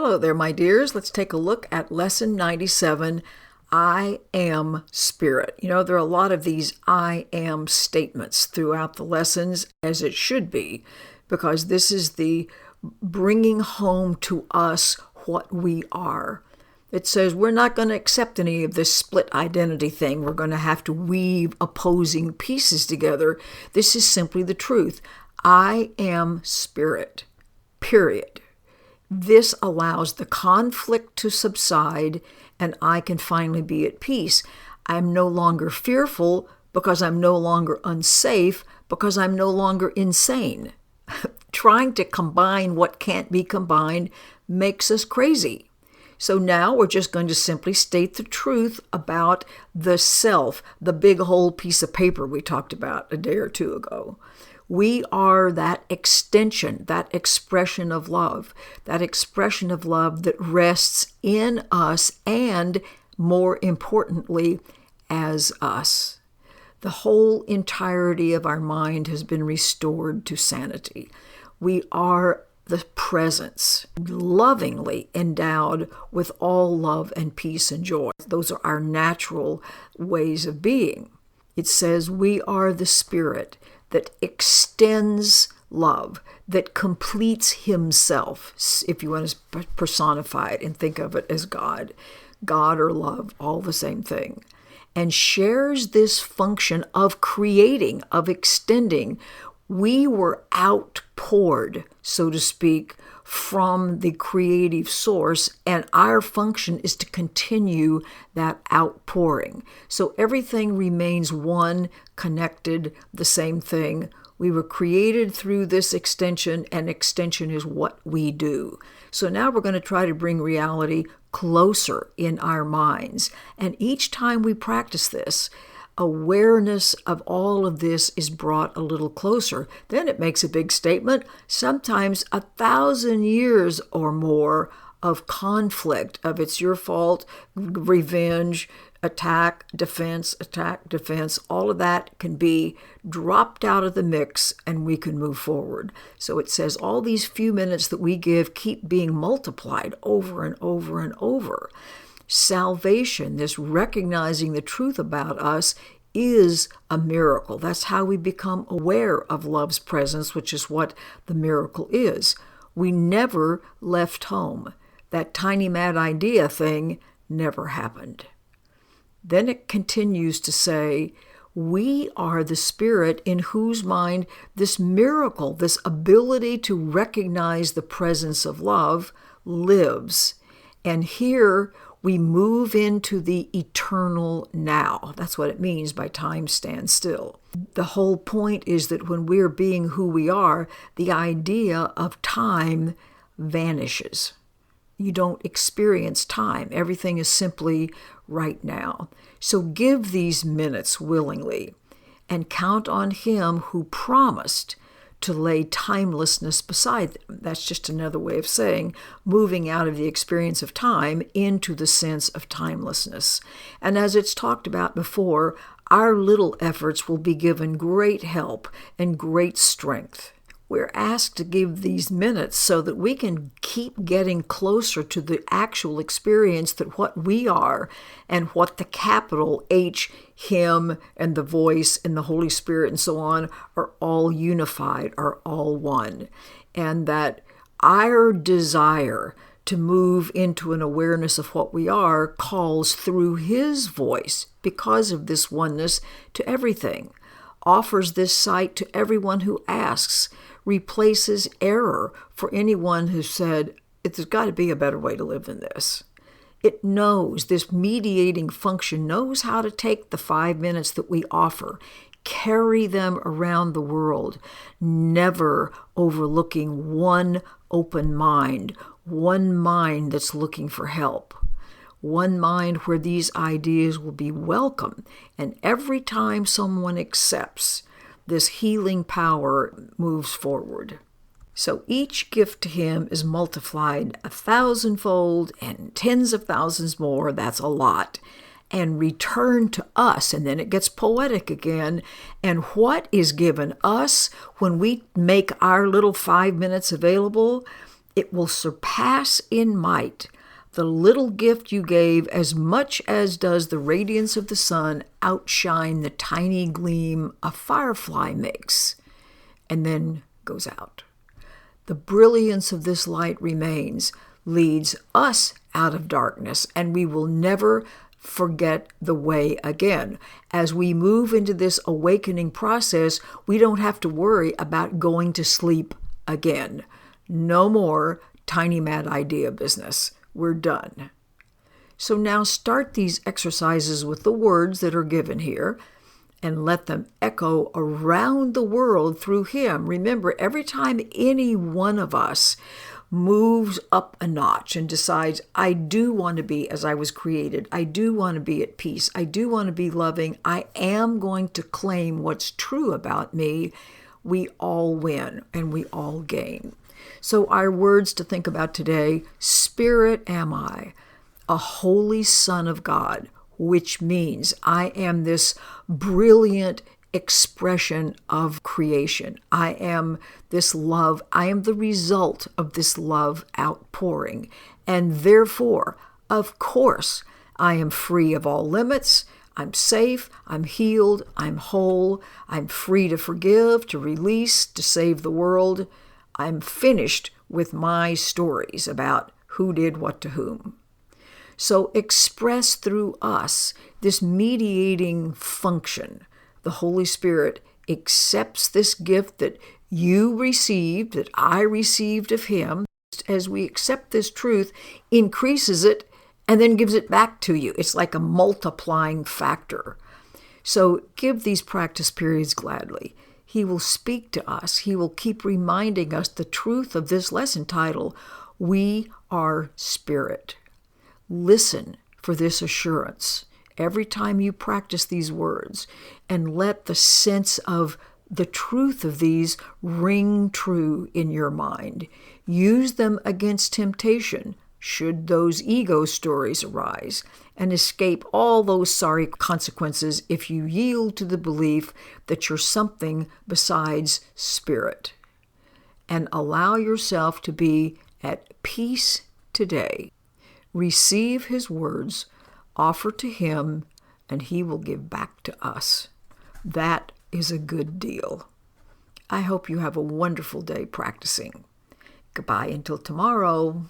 Hello there, my dears. Let's take a look at Lesson 97, I am Spirit. You know, there are a lot of these I am statements throughout the lessons, as it should be, because this is the bringing home to us what we are. It says we're not going to accept any of this split identity thing. We're going to have to weave opposing pieces together. This is simply the truth. I am Spirit, period. This allows the conflict to subside, and I can finally be at peace. I'm no longer fearful because I'm no longer unsafe, because I'm no longer insane. Trying to combine what can't be combined makes us crazy. So now we're just going to simply state the truth about the self, the big whole piece of paper we talked about a day or two ago. We are that extension, that expression of love that rests in us and, more importantly, as us. The whole entirety of our mind has been restored to sanity. We are the presence, lovingly endowed with all love and peace and joy. Those are our natural ways of being. It says we are the Spirit that extends love, that completes himself, if you want to personify it and think of it as God. God or love, all the same thing. And shares this function of creating, of extending. We were outpoured, so to speak, from the creative source, and our function is to continue that outpouring. So everything remains one, connected, the same thing. We were created through this extension, and extension is what we do. So now we're going to try to bring reality closer in our minds. And each time we practice this, awareness of all of this is brought a little closer. Then it makes a big statement, sometimes 1,000 years or more of conflict, of it's your fault, revenge, attack, defense, all of that can be dropped out of the mix and we can move forward. So it says all these few minutes that we give keep being multiplied over and over and over. Salvation, this recognizing the truth about us, is a miracle. That's how we become aware of love's presence, which is what the miracle is. We never left home. That tiny mad idea thing never happened. Then it continues to say, we are the Spirit in whose mind this miracle, this ability to recognize the presence of love lives. And here we move into the eternal now. That's what it means by time stands still. The whole point is that when we're being who we are, the idea of time vanishes. You don't experience time. Everything is simply right now. So give these minutes willingly and count on Him who promised to lay timelessness beside them. That's just another way of saying moving out of the experience of time into the sense of timelessness. And as it's talked about before, our little efforts will be given great help and great strength. We're asked to give these minutes so that we can keep getting closer to the actual experience that what we are and what the capital H, Him, and the voice and the Holy Spirit and so on are all unified, are all one. And that our desire to move into an awareness of what we are calls through His voice because of this oneness to everything, offers this sight to everyone who asks, replaces error for anyone who said, there's got to be a better way to live than this. It knows, this mediating function knows how to take the 5 minutes that we offer, carry them around the world, never overlooking one open mind, one mind that's looking for help, one mind where these ideas will be welcome. And every time someone accepts, this healing power moves forward. So each gift to Him is multiplied 1,000-fold and tens of thousands more, that's a lot, and returned to us. And then it gets poetic again. And what is given us when we make our little 5 minutes available? It will surpass in might the little gift you gave, as much as does the radiance of the sun outshine the tiny gleam a firefly makes, and then goes out. The brilliance of this light remains, leads us out of darkness, and we will never forget the way again. As we move into this awakening process, we don't have to worry about going to sleep again. No more tiny mad idea business. We're done. So now start these exercises with the words that are given here and let them echo around the world through him. Remember, every time any one of us moves up a notch and decides, I do want to be as I was created, I do want to be at peace, I do want to be loving, I am going to claim what's true about me, we all win and we all gain. So our words to think about today: Spirit am I, a holy Son of God, which means I am this brilliant expression of creation. I am this love. I am the result of this love outpouring. And therefore, of course, I am free of all limits. I'm safe. I'm healed. I'm whole. I'm free to forgive, to release, to save the world. I'm finished with my stories about who did what to whom. So express through us this mediating function. The Holy Spirit accepts this gift that you received, that I received of him. As we accept this truth, increases it and then gives it back to you. It's like a multiplying factor. So give these practice periods gladly. He will speak to us. He will keep reminding us the truth of this lesson title, We Are Spirit. Listen for this assurance every time you practice these words, and let the sense of the truth of these ring true in your mind. Use them against temptation, should those ego stories arise, and escape all those sorry consequences if you yield to the belief that you're something besides spirit. And allow yourself to be at peace today. Receive his words, offer to him, and he will give back to us. That is a good deal. I hope you have a wonderful day practicing. Goodbye until tomorrow.